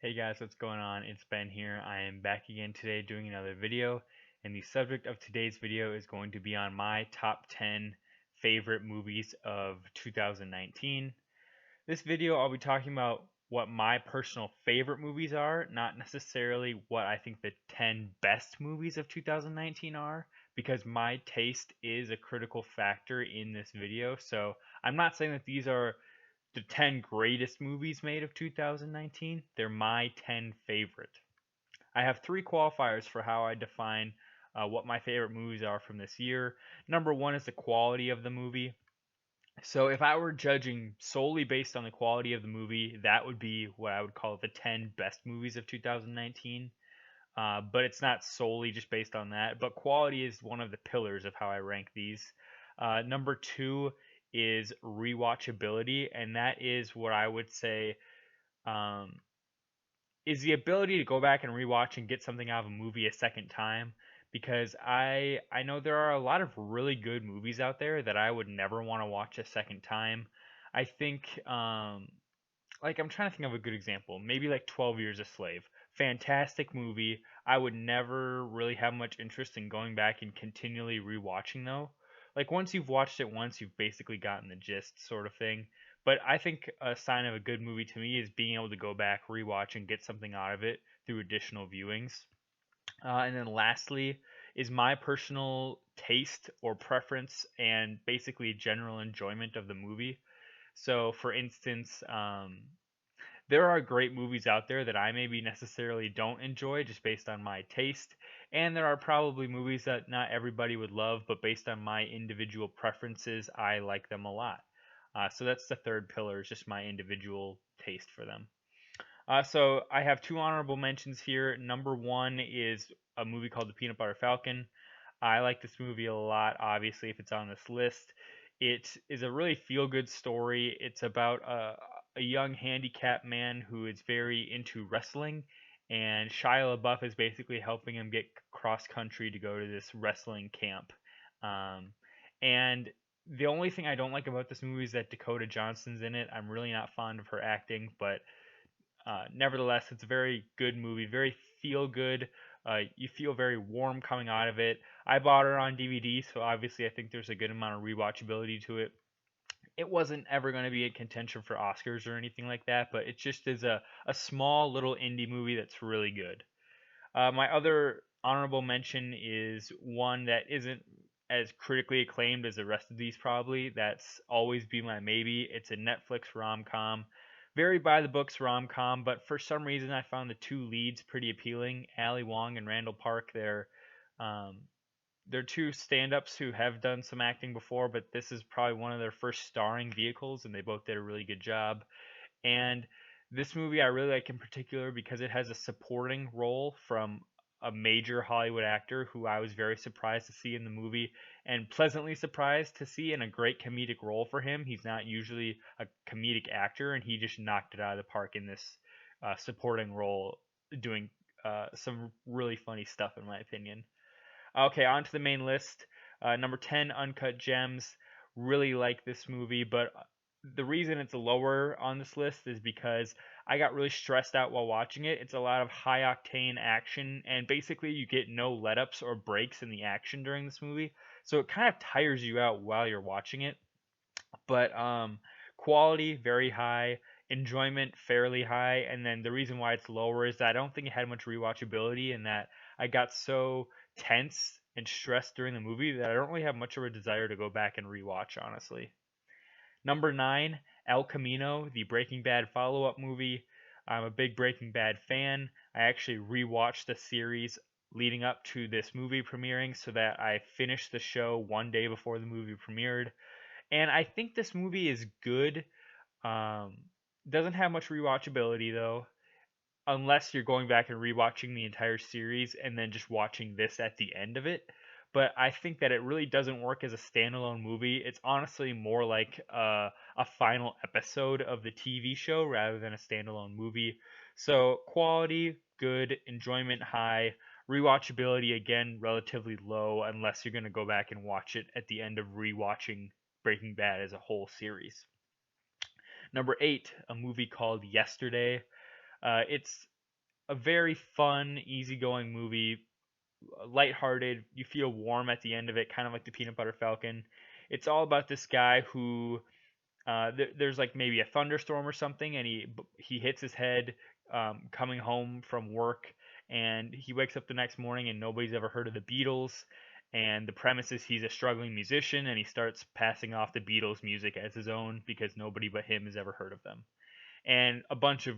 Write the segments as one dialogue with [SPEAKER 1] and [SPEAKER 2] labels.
[SPEAKER 1] Hey guys, what's going on? It's Ben here. I am back again today doing another video, and the subject of today's video is going to be on my top 10 favorite movies of 2019. This video, I'll be talking about what my personal favorite movies are, not necessarily what I think the 10 best movies of 2019 are, because my taste is a critical factor in this video. So I'm not saying that these are the 10 greatest movies made of 2019. They're my 10 favorite. I have three qualifiers for how I define what my favorite movies are from this year. Number one is the quality of the movie. So if I were judging solely based on the quality of the movie, that would be what I would call the 10 best movies of 2019. But it's not solely just based on that. But quality is one of the pillars of how I rank these. Number two is rewatchability, and that is what I would say um, is the ability to go back and rewatch and get something out of a movie a second time. Because I know there are a lot of really good movies out there that I would never want to watch a second time. I think like I'm trying to think of a good example. Maybe like 12 Years a Slave. Fantastic movie. I would never really have much interest in going back and continually rewatching though. Like once you've watched it once, you've basically gotten the gist sort of thing. But I think a sign of a good movie to me is being able to go back, rewatch, and get something out of it through additional viewings. And then lastly is my personal taste or preference and basically general enjoyment of the movie. So, for instance, there are great movies out there that I maybe necessarily don't enjoy just based on my taste, and there are probably movies that not everybody would love, but based on my individual preferences, I like them a lot. So that's the third pillar, is just my individual taste for them. So I have two honorable mentions here. Number one is a movie called The Peanut Butter Falcon. I like this movie a lot, obviously, if it's on this list. It is a really feel good story. It's about a young handicapped man who is very into wrestling, and Shia LaBeouf is basically helping him get cross country to go to this wrestling camp. Um, and the only thing I don't like about this movie is that Dakota Johnson's in it. I'm really not fond of her acting, but nevertheless, it's a very good movie, very feel good. You feel very warm coming out of it. I bought it on DVD, so obviously I think there's a good amount of rewatchability to it. It wasn't ever going to be a contention for Oscars or anything like that, but it just is a small little indie movie that's really good. My other honorable mention is one that isn't as critically acclaimed as the rest of these, probably. That's Always Be My Maybe. It's a Netflix rom com. Very by the books rom com, but for some reason I found the two leads pretty appealing. Ali Wong and Randall Park. Um, they're two stand ups who have done some acting before, but this is probably one of their first starring vehicles, and they both did a really good job. And this movie I really like in particular because it has a supporting role from a major Hollywood actor who I was very surprised to see in the movie and pleasantly surprised to see in a great comedic role for him. He's not usually a comedic actor, and he just knocked it out of the park in this supporting role, doing some really funny stuff, in my opinion. Okay, on to the main list. Number 10, Uncut Gems. Really like this movie, but the reason it's lower on this list is because I got really stressed out while watching it. It's a lot of high octane action, and basically you get no let ups or breaks in the action during this movie. So it kind of tires you out while you're watching it. But quality very high, enjoyment fairly high, and then the reason why it's lower is that I don't think it had much rewatchability, and that I got so tense and stressed during the movie that I don't really have much of a desire to go back and rewatch, honestly. Number 9, El Camino, the Breaking Bad follow-up movie. I'm a big Breaking Bad fan. I actually rewatched the series leading up to this movie premiering so that I finished the show one day before the movie premiered. And I think this movie is good. Um, doesn't have much rewatchability though, unless you're going back and rewatching the entire series and then just watching this at the end of it. But I think that it really doesn't work as a standalone movie. It's honestly more like a final episode of the TV show rather than a standalone movie. So quality good, enjoyment high, rewatchability again relatively low unless you're going to go back and watch it at the end of rewatching Breaking Bad as a whole series. Number 8, a movie called Yesterday. It's a very fun, easygoing movie, lighthearted. You feel warm at the end of it, kind of like the Peanut Butter Falcon. It's all about this guy who there's like maybe a thunderstorm or something, and he hits his head coming home from work, and he wakes up the next morning and nobody's ever heard of the Beatles. And the premise is he's a struggling musician, and he starts passing off the Beatles music as his own because nobody but him has ever heard of them. And a bunch of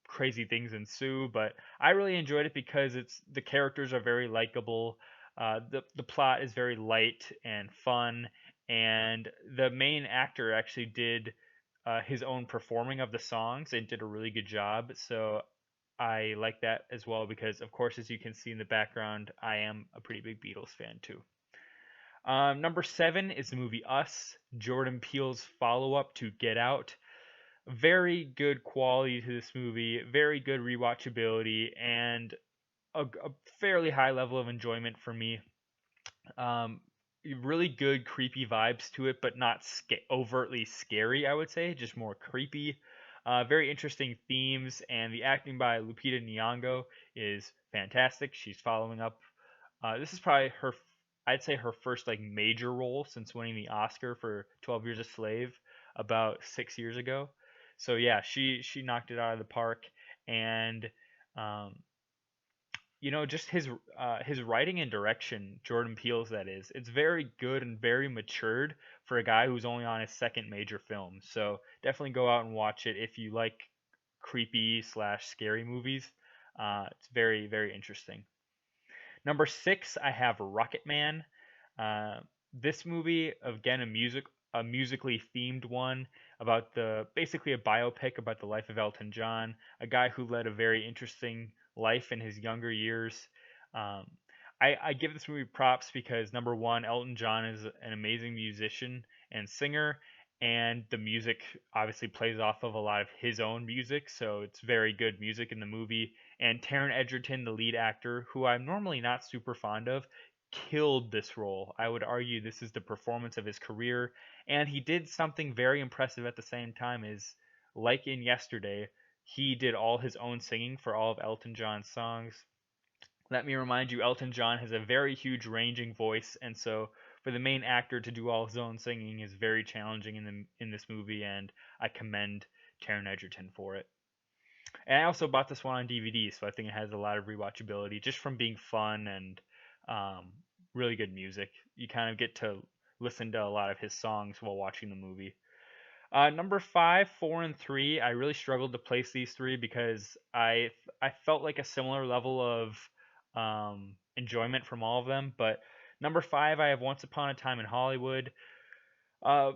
[SPEAKER 1] crazy things ensue, but I really enjoyed it because the characters are very likable. The plot is very light and fun, and the main actor actually did his own performing of the songs and did a really good job. So I like that as well because, of course, as you can see in the background, I am a pretty big Beatles fan too. Number 7 is the movie Us, Jordan Peele's follow up to Get Out. Very good quality to this movie, very good rewatchability, and a fairly high level of enjoyment for me. Um, really good creepy vibes to it, but not overtly scary, I would say, just more creepy. Very interesting themes, and the acting by Lupita Nyong'o is fantastic. She's following up. This is probably I'd say her first like major role since winning the Oscar for 12 Years a Slave about 6 years ago. So yeah, she knocked it out of the park, and um, just his writing and direction, Jordan Peele's that is, it's very good and very matured for a guy who's only on his second major film. So definitely go out and watch it if you like creepy slash scary movies. It's very very interesting. Number 6, I have Rocketman. Uh, this movie, again, a musically themed one about basically a biopic about the life of Elton John, a guy who led a very interesting life in his younger years. Um, I give this movie props because number one, Elton John is an amazing musician and singer, and the music obviously plays off of a lot of his own music, so it's very good music in the movie. And Taron Egerton, the lead actor, who I'm normally not super fond of, killed this role. I would argue this is the performance of his career, and he did something very impressive at the same time. Is like in Yesterday, he did all his own singing for all of Elton John's songs. Let me remind you, Elton John has a very huge ranging voice, and so for the main actor to do all his own singing is very challenging in this movie, and I commend Taron Egerton for it. And I also bought this one on DVD, so I think it has a lot of rewatchability just from being fun and um, really good music. You kind of get to listen to a lot of his songs while watching the movie. Number 5, 4, and 3, I really struggled to place these three because I felt like a similar level of enjoyment from all of them. But number 5, I have Once Upon a Time in Hollywood. Uh,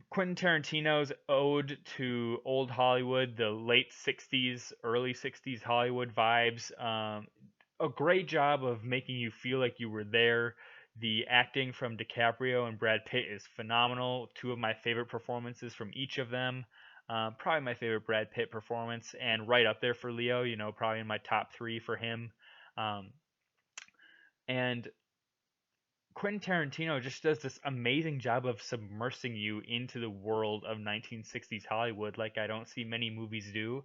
[SPEAKER 1] Quentin Tarantino's ode to old Hollywood, the late 60s, early 60s Hollywood vibes. A great job of making you feel like you were there. The acting from DiCaprio and Brad Pitt is phenomenal. Two of my favorite performances from each of them. Probably my favorite Brad Pitt performance, and right up there for Leo. Probably in my top three for him. Um, and Quentin Tarantino just does this amazing job of submersing you into the world of 1960s Hollywood like I don't see many movies do.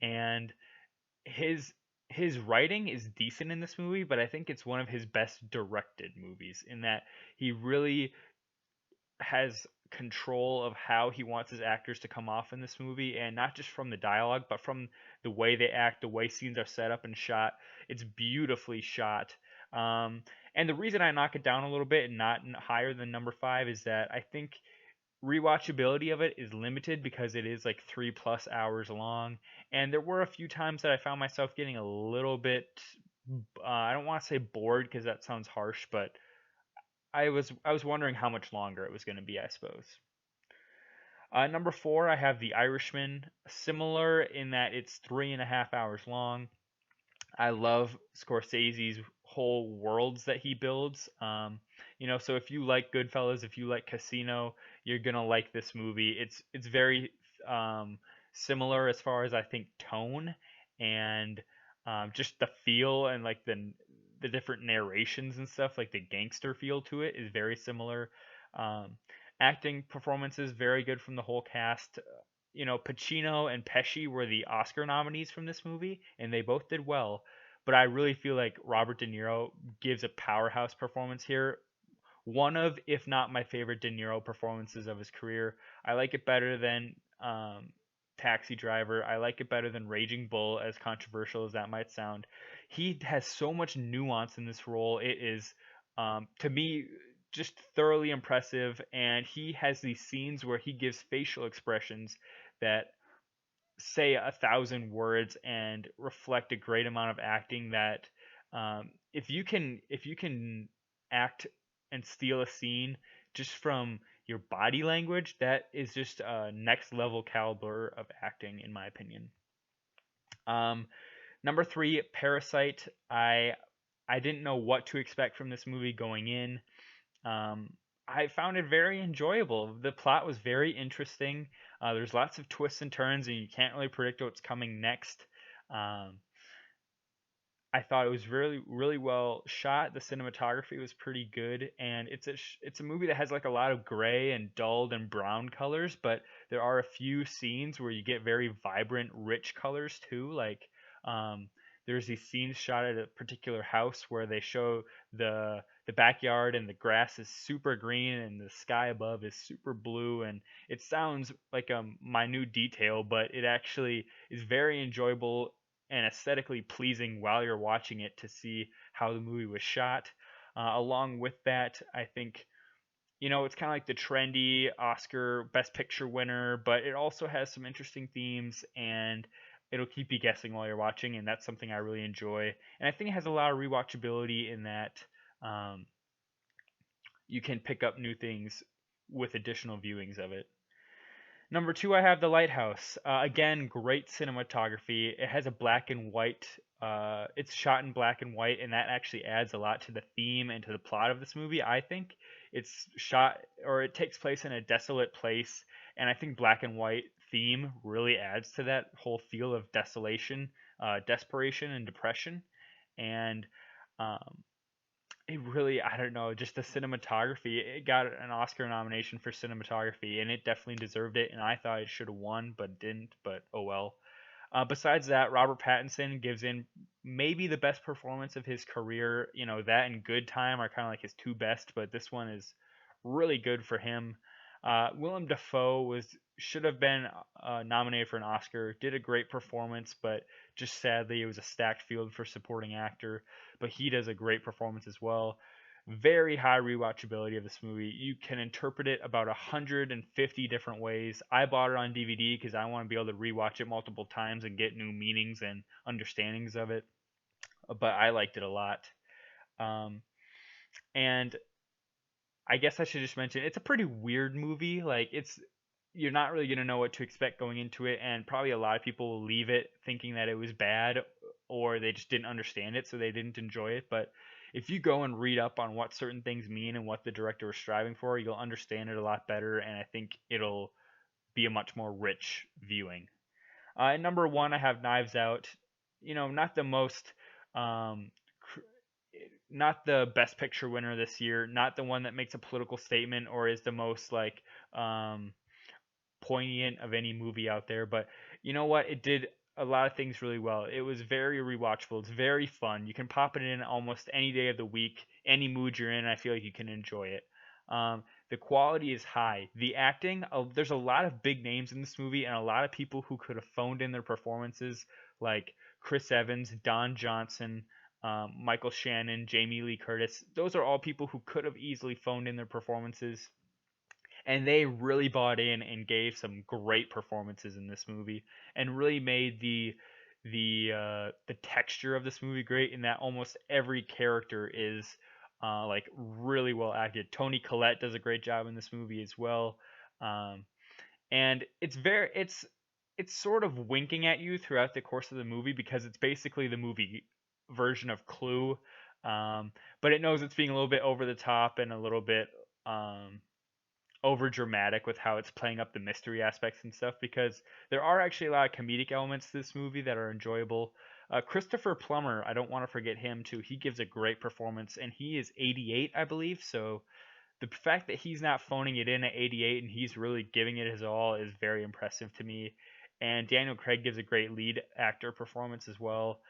[SPEAKER 1] And his his writing is decent in this movie, but I think it's one of his best directed movies in that he really has control of how he wants his actors to come off in this movie, and not just from the dialogue but from the way they act, the way scenes are set up and shot. It's beautifully shot. And the reason I knock it down a little bit and not higher than number 5 is that I think rewatchability of it is limited because it is like 3+ hours long, and there were a few times that I found myself getting a little bit I don't want to say bored because that sounds harsh, but I was wondering how much longer it was going to be, I suppose. Number 4, I have The Irishman, similar in that it's 3.5 hours long. I love Scorsese's whole worlds that he builds. So if you like Goodfellas, if you like Casino, you're gonna like this movie. It's very similar as far as I think tone and just the feel and like the different narrations and stuff, like the gangster feel to it is very similar. Um, Acting performances very good from the whole cast. Pacino and Pesci were the Oscar nominees from this movie, and they both did well. But I really feel like Robert De Niro gives a powerhouse performance here. One of, if not my favorite De Niro performances of his career. I like it better than Taxi Driver. I like it better than Raging Bull, as controversial as that might sound. He has so much nuance in this role. It is, to me, just thoroughly impressive. And he has these scenes where he gives facial expressions that say 1,000 words and reflect a great amount of acting that if you can act and steal a scene just from your body language, that is just a next level caliber of acting, in my opinion. um, Number three, Parasite. I didn't know what to expect from this movie going in. um, I found it very enjoyable. The plot was very interesting. There's lots of twists and turns, and you can't really predict what's coming next. Um, I thought it was really, really well shot. The cinematography was pretty good, and it's a movie that has like a lot of gray and dulled and brown colors, but there are a few scenes where you get very vibrant, rich colors too. Like um, there's these scenes shot at a particular house where they show the backyard and the grass is super green and the sky above is super blue, and it sounds like a minute detail, but it actually is very enjoyable and aesthetically pleasing while you're watching it to see how the movie was shot. Along with that, I think it's kind of like the trendy Oscar Best Picture winner, but it also has some interesting themes and it'll keep you guessing while you're watching, and that's something I really enjoy. And I think it has a lot of rewatchability in that um, you can pick up new things with additional viewings of it. Number two, I have The Lighthouse. Again, great cinematography. It has a black and white. It's shot in black and white, and that actually adds a lot to the theme and to the plot of this movie. I think it's shot, or it takes place in a desolate place, and I think black and white theme really adds to that whole feel of desolation, desperation, and depression. And um, it really, I don't know, just the cinematography. It got an Oscar nomination for cinematography, and it definitely deserved it. And I thought it should have won, but didn't. But oh well. Besides that, Robert Pattinson gives in maybe the best performance of his career. That and Good Time are kind of like his two best, but this one is really good for him. Willem Dafoe should have been nominated for an Oscar. Did a great performance, but just sadly it was a stacked field for supporting actor. But he does a great performance as well. Very high rewatchability of this movie. You can interpret it about 150 different ways. I bought it on DVD because I want to be able to rewatch it multiple times and get new meanings and understandings of it. But I liked it a lot. Um, and I guess I should just mention it's a pretty weird movie. Like you're not really gonna know what to expect going into it, and probably a lot of people will leave it thinking that it was bad or they just didn't understand it, so they didn't enjoy it. But if you go and read up on what certain things mean and what the director was striving for, you'll understand it a lot better, and I think it'll be a much more rich viewing. At number one, I have Knives Out. Not the most um, not the best picture winner this year, not the one that makes a political statement or is the most like um, poignant of any movie out there. But you know what? It did a lot of things really well. It was very rewatchable. It's very fun. You can pop it in almost any day of the week, any mood you're in. I feel like you can enjoy it. The quality is high. The acting, there's a lot of big names in this movie and a lot of people who could have phoned in their performances, like Chris Evans, Don Johnson, Michael Shannon, Jamie Lee Curtis. Those are all people who could have easily phoned in their performances, and they really bought in and gave some great performances in this movie, and really made the texture of this movie great. In that almost every character is like really well acted. Toni Collette does a great job in this movie as well, um, and it's sort of winking at you throughout the course of the movie because it's basically the movie version of Clue, but it knows it's being a little bit over the top and a little bit um, over dramatic with how it's playing up the mystery aspects and stuff, because there are actually a lot of comedic elements to this movie that are enjoyable. Christopher Plummer, I don't want to forget him too. He gives a great performance, and he is 88, I believe. So The fact that he's not phoning it in at 88 and he's really giving it his all is very impressive to me. And Daniel Craig gives a great lead actor performance as well.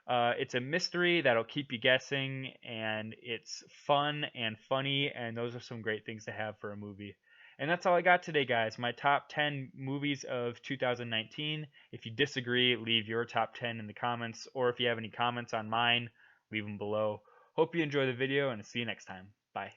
[SPEAKER 1] It's a mystery that'll keep you guessing, and it's fun and funny, and those are some great things to have for a movie. And that's all I got today, guys. My top 10 movies of 2019. If you disagree, leave your top 10 in the comments, or if you have any comments on mine, leave them below. Hope you enjoy the video, and see you next time. Bye.